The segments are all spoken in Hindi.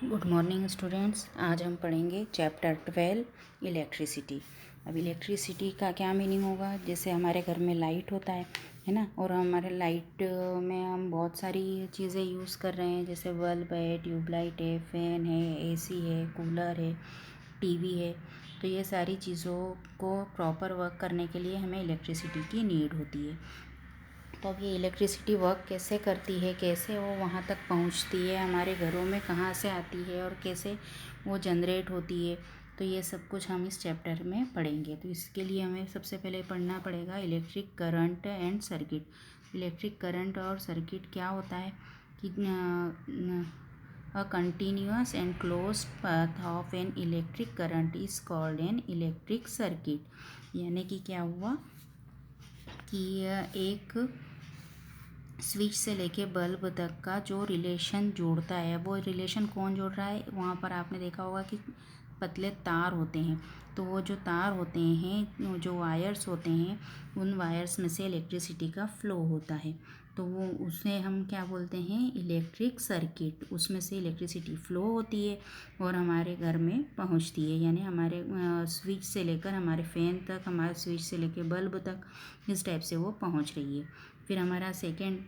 Good morning students. आज हम पढ़ेंगे चैप्टर 12 इलेक्ट्रिसिटी। अब इलेक्ट्रिसिटी का क्या मीनिंग होगा। जैसे हमारे घर में लाइट होता है ना, और हमारे लाइट में हम बहुत सारी चीज़ें यूज़ कर रहे हैं, जैसे बल्ब है, ट्यूबलाइट है, फ़ैन है, एसी है, कूलर है, टीवी है। तो ये सारी चीज़ों को प्रॉपर वर्क करने के लिए हमें इलेक्ट्रिसिटी की नीड होती है। तो अब ये इलेक्ट्रिसिटी वर्क कैसे करती है, कैसे वो वहाँ तक पहुँचती है, हमारे घरों में कहाँ से आती है और कैसे वो जनरेट होती है, तो ये सब कुछ हम इस चैप्टर में पढ़ेंगे। तो इसके लिए हमें सबसे पहले पढ़ना पड़ेगा electric current and circuit. Electric current और सर्किट क्या होता है कि a continuous and close path of an electric current is called an electric circuit. यानी कि क्या हुआ कि एक स्विच से लेके बल्ब तक का जो रिलेशन जोड़ता है, वो रिलेशन कौन जोड़ रहा है। वहाँ पर आपने देखा होगा कि पतले तार होते हैं, तो वो जो तार होते हैं, जो वायर्स होते हैं, उन वायर्स में से इलेक्ट्रिसिटी का फ्लो होता है। तो वो उसे हम क्या बोलते हैं, इलेक्ट्रिक सर्किट। उसमें से इलेक्ट्रिसिटी फ्लो होती है और हमारे घर में पहुंचती है, यानी हमारे स्विच से लेकर हमारे फ़ैन तक, हमारे स्विच से लेकर बल्ब तक, इस टाइप से वो पहुंच रही है। फिर हमारा सेकेंड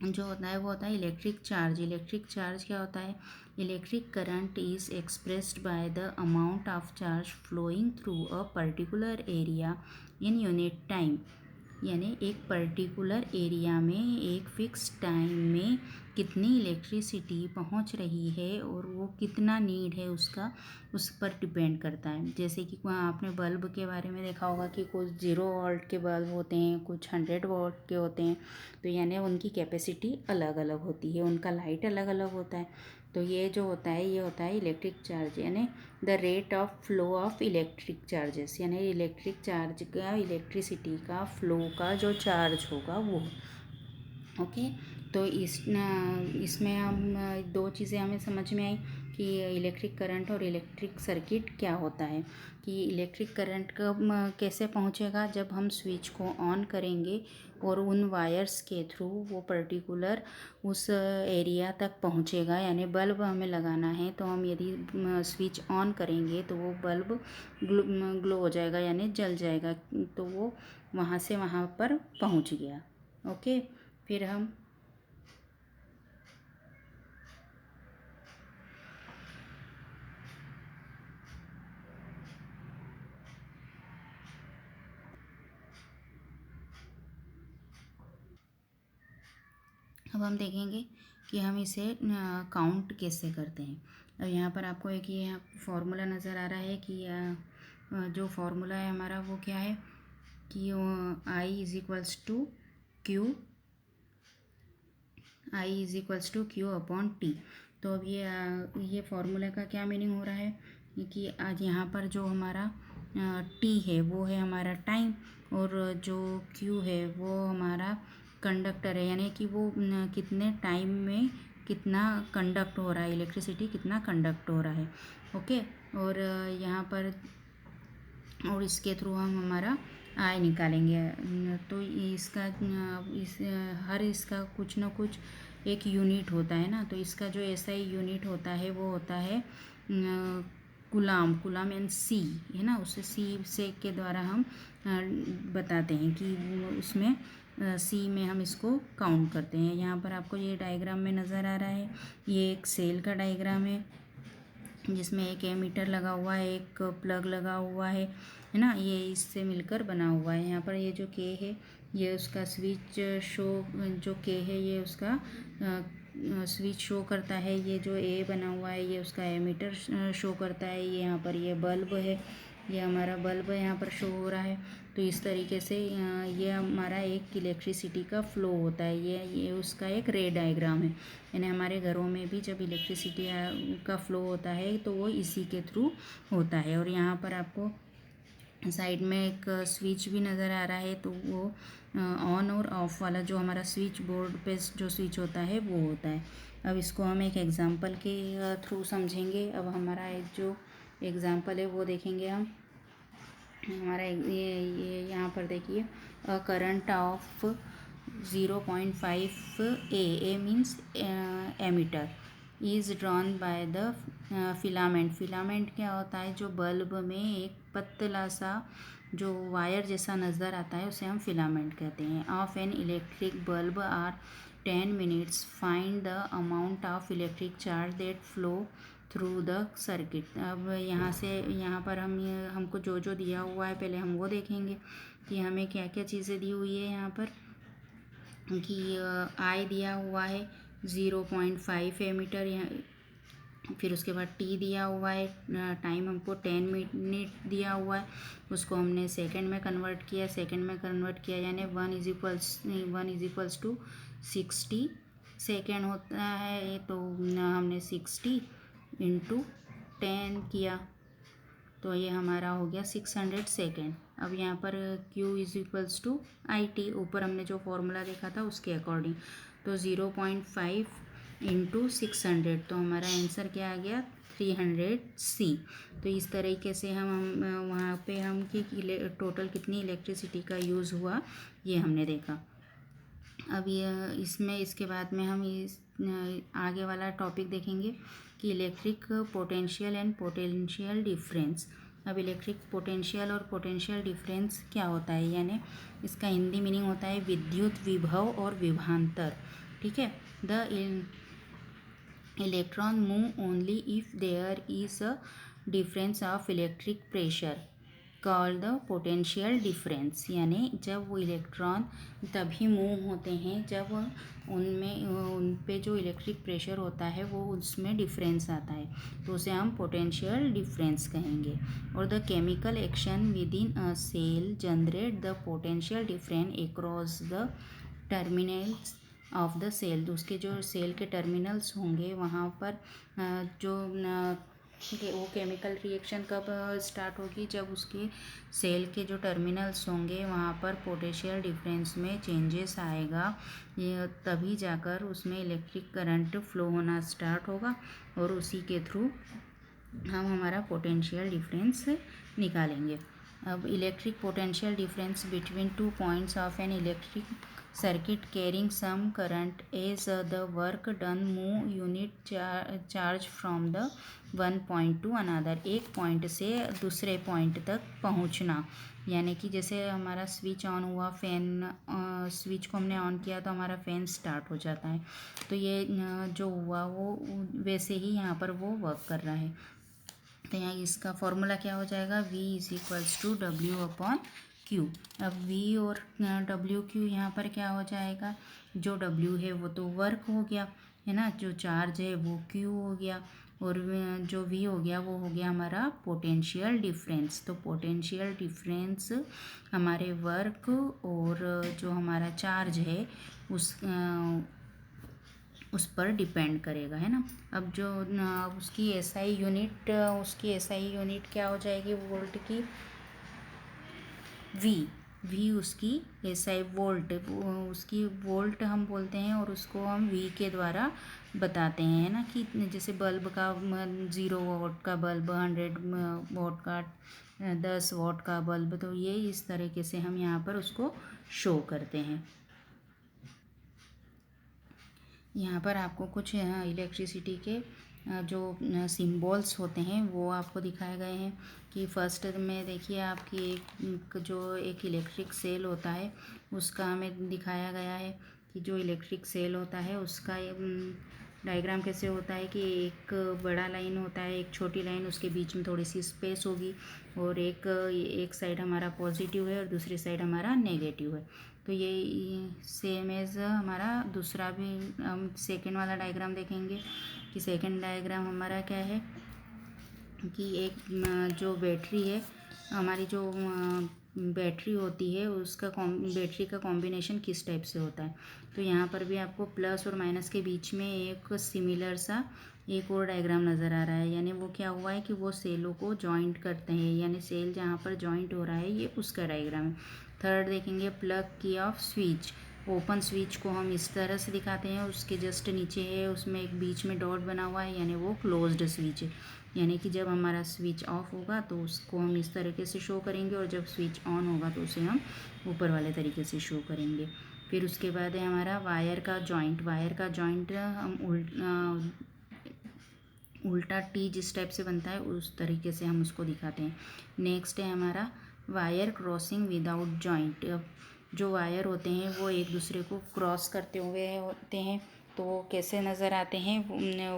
जो होता है वो होता है इलेक्ट्रिक चार्ज। इलेक्ट्रिक चार्ज क्या होता है, electric current is expressed by the amount of charge flowing through a particular area in unit time. यानी एक पर्टिकुलर एरिया में एक फ़िक्स टाइम में कितनी इलेक्ट्रिसिटी पहुंच रही है और वो कितना नीड है उसका, उस पर डिपेंड करता है। जैसे कि आपने बल्ब के बारे में देखा होगा कि कुछ 0 वोल्ट के बल्ब होते हैं, कुछ 100 वोल्ट के होते हैं। तो यानी उनकी कैपेसिटी अलग अलग होती है, उनका लाइट अलग अलग होता है। तो ये जो होता है, ये होता है इलेक्ट्रिक चार्ज, यानी the rate of flow of electric charges. यानी इलेक्ट्रिक चार्ज का, इलेक्ट्रिसिटी का फ्लो का जो चार्ज होगा वो। ओके, तो इसमें हम दो चीज़ें हमें समझ में आई कि इलेक्ट्रिक करंट और इलेक्ट्रिक सर्किट क्या होता है। कि इलेक्ट्रिक करंट कब कैसे पहुंचेगा, जब हम स्विच को ऑन करेंगे और उन वायर्स के थ्रू वो पर्टिकुलर उस एरिया तक पहुंचेगा। यानी बल्ब हमें लगाना है, तो हम यदि स्विच ऑन करेंगे तो वो बल्ब ग्लो हो जाएगा, यानी जल जाएगा, तो वो वहाँ से वहाँ पर पहुँच गया। ओके, फिर हम देखेंगे कि हम इसे काउंट कैसे करते हैं। अब यहाँ पर आपको एक ये फॉर्मूला नज़र आ रहा है कि जो फॉर्मूला है हमारा वो क्या है कि I = Q अपॉन T। तो अब ये फॉर्मूले का क्या मीनिंग हो रहा है कि आज यहाँ पर जो हमारा T है वो है हमारा टाइम, और जो Q है वो हमारा कंडक्टर है, यानी कि वो कितने टाइम में कितना कंडक्ट हो रहा है, इलेक्ट्रिसिटी कितना कंडक्ट हो रहा है। ओके, और यहाँ पर और इसके थ्रू हम हमारा आय निकालेंगे। तो हर इसका कुछ ना कुछ एक यूनिट होता है ना। तो इसका जो ऐसा ही यूनिट होता है वो होता है कुलाम एंड सी, है ना। उससे सी से के द्वारा हम बताते हैं कि उसमें सी में हम इसको काउंट करते हैं। यहाँ पर आपको ये डायग्राम में नज़र आ रहा है, ये एक सेल का डायग्राम है जिसमें एक एमीटर लगा हुआ है, एक प्लग लगा हुआ है ना। ये इससे मिलकर बना हुआ है। यहाँ पर ये जो के है ये उसका स्विच शो, जो के है ये उसका स्विच शो करता है। ये जो ए बना हुआ है ये उसका एमीटर शो करता है। ये यहाँ पर ये बल्ब है, ये हमारा बल्ब यहाँ पर शो हो रहा है। तो इस तरीके से ये हमारा एक इलेक्ट्रिसिटी का फ्लो होता है। ये उसका एक रे डायग्राम है। यानी हमारे घरों में भी जब इलेक्ट्रिसिटी का फ्लो होता है तो वो इसी के थ्रू होता है। और यहाँ पर आपको साइड में एक स्विच भी नज़र आ रहा है, तो वो ऑन और ऑफ़ वाला जो हमारा स्विच बोर्ड पे जो स्विच होता है वो होता है। अब इसको हम एक एग्ज़ाम्पल के थ्रू समझेंगे। अब हमारा एक जो एग्ज़ाम्पल है वो देखेंगे हम। हमारा ये यहाँ पर देखिए, current of 0.5 A means ammeter, is drawn by the filament. Filament क्या होता है, जो बल्ब में एक पतला सा जो वायर जैसा नज़र आता है उसे हम फिलामेंट कहते हैं। Of an electric bulb are 10 minutes, find the amount of electric charge that flow through the circuit. अब यहाँ से यहाँ पर हमको जो जो दिया हुआ है पहले हम वो देखेंगे कि हमें क्या क्या चीज़ें दी हुई है यहाँ पर। कि आई दिया हुआ है 0.5 एमीटर, यहाँ फिर उसके बाद टी दिया हुआ है, टाइम हमको 10 मिनट दिया हुआ है, उसको हमने सेकंड में कन्वर्ट किया, यानी 1 = 60 होता है, तो हमने 60 × 10 किया, तो ये हमारा हो गया 600 सेकेंड। अब यहाँ पर Q = IT, ऊपर हमने जो फॉर्मूला देखा था उसके अकॉर्डिंग, तो 0.5 × 600, तो हमारा आंसर क्या आ गया 300C। तो इस तरीके से हम वहाँ पे हम कि टोटल कितनी इलेक्ट्रिसिटी का यूज़ हुआ ये हमने देखा। अब ये इसके बाद में हम इस आगे वाला टॉपिक देखेंगे कि electric potential and potential difference. अब इलेक्ट्रिक पोटेंशियल और पोटेंशियल डिफरेंस क्या होता है, यानी इसका हिंदी मीनिंग होता है विद्युत विभव और विभवांतर। ठीक है। The electron move only if there is a difference of electric pressure called the potential difference, यानी जब वो इलेक्ट्रॉन तभी मूव होते हैं जब उन पे जो इलेक्ट्रिक प्रेशर होता है वो उसमें डिफरेंस आता है, तो उसे हम पोटेंशियल डिफरेंस कहेंगे। और the chemical action within a cell generate the potential difference across the terminals of the cell. उसके जो सेल के टर्मिनल्स होंगे वहाँ पर जो वो केमिकल रिएक्शन कब स्टार्ट होगी, जब उसके सेल के जो टर्मिनल्स होंगे वहाँ पर पोटेंशियल डिफरेंस में चेंजेस आएगा, ये तभी जाकर उसमें इलेक्ट्रिक करंट फ्लो होना स्टार्ट होगा, और उसी के थ्रू हम हमारा पोटेंशियल डिफरेंस निकालेंगे। अब electric potential difference between 2 points of an electric circuit carrying some current as the work done move unit charge from the one point to another. एक पॉइंट से दूसरे पॉइंट तक पहुंचना, यानी कि जैसे हमारा स्विच ऑन हुआ, फैन स्विच को हमने ऑन किया तो हमारा फैन स्टार्ट हो जाता है, तो ये जो हुआ वो वैसे ही यहाँ पर वो वर्क कर रहा है। तो यहाँ इसका फॉर्मूला क्या हो जाएगा, V = W/Q। अब V और WQ यहाँ पर क्या हो जाएगा, जो W है वो तो वर्क हो गया है ना, जो चार्ज है वो Q हो गया, और जो V हो गया वो हो गया हमारा पोटेंशियल डिफरेंस। तो पोटेंशियल डिफरेंस हमारे वर्क और जो हमारा चार्ज है उस पर डिपेंड करेगा, है ना। अब जो उसकी SI यूनिट क्या हो जाएगी वोल्ट की, V उसकी SI वोल्ट, उसकी वोल्ट हम बोलते हैं, और उसको हम V के द्वारा बताते हैं, है ना। कि जैसे बल्ब का 0 वॉट का बल्ब, 100 वॉट का, 10 वॉट का बल्ब, तो ये इस तरीके से हम यहाँ पर उसको शो करते हैं। यहाँ पर आपको कुछ इलेक्ट्रिसिटी के जो सिम्बॉल्स होते हैं वो आपको दिखाए गए हैं। कि फर्स्ट में देखिए आपकी एक इलेक्ट्रिक सेल होता है उसका हमें दिखाया गया है कि जो इलेक्ट्रिक सेल होता है उसका डायग्राम कैसे होता है कि एक बड़ा लाइन होता है, एक छोटी लाइन, उसके बीच में थोड़ी सी स्पेस होगी, और एक साइड हमारा पॉजिटिव है और दूसरी साइड हमारा नेगेटिव है। तो ये सेम एज हमारा दूसरा भी हम सेकेंड वाला डायग्राम देखेंगे कि सेकेंड डायग्राम हमारा क्या है कि एक जो बैटरी है, हमारी जो बैटरी होती है उसका बैटरी का कॉम्बिनेशन किस टाइप से होता है। तो यहाँ पर भी आपको प्लस और माइनस के बीच में एक सिमिलर सा एक और डायग्राम नज़र आ रहा है, यानी वो क्या हुआ है कि वो सेलों को जॉइंट करते हैं, यानी सेल जहाँ पर जॉइंट हो रहा है ये उसका डायग्राम है। थर्ड देखेंगे प्लग की ऑफ स्विच। ओपन स्विच को हम इस तरह से दिखाते हैं, उसके जस्ट नीचे है उसमें एक बीच में डॉट बना हुआ है, यानी वो क्लोज्ड स्विच है, यानी कि जब हमारा स्विच ऑफ होगा तो उसको हम इस तरीके से शो करेंगे, और जब स्विच ऑन होगा तो उसे हम ऊपर वाले तरीके से शो करेंगे। फिर उसके बाद है हमारा वायर का जॉइंट हम उल्टा टी जिस टाइप से बनता है उस तरीके से हम उसको दिखाते हैं। नेक्स्ट है हमारा वायर क्रॉसिंग विदाउट जॉइंट। जो वायर होते हैं वो एक दूसरे को क्रॉस करते हुए होते हैं, तो वो कैसे नज़र आते हैं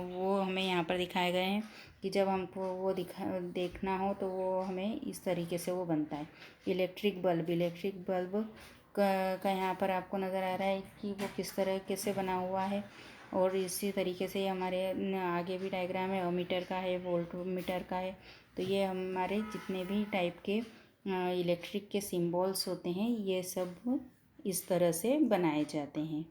वो हमें यहाँ पर दिखाए गए हैं कि जब हमको वो देखना हो तो वो हमें इस तरीके से वो बनता है। इलेक्ट्रिक बल्ब का यहाँ पर आपको नज़र आ रहा है कि वो किस तरीके से बना हुआ है। और इसी तरीके से हमारे आगे भी डायग्राम है, अमीटर का है, वोल्ट मीटर का है। तो ये हमारे जितने भी टाइप के इलेक्ट्रिक के सिम्बॉल्स होते हैं ये सब इस तरह से बनाए जाते हैं।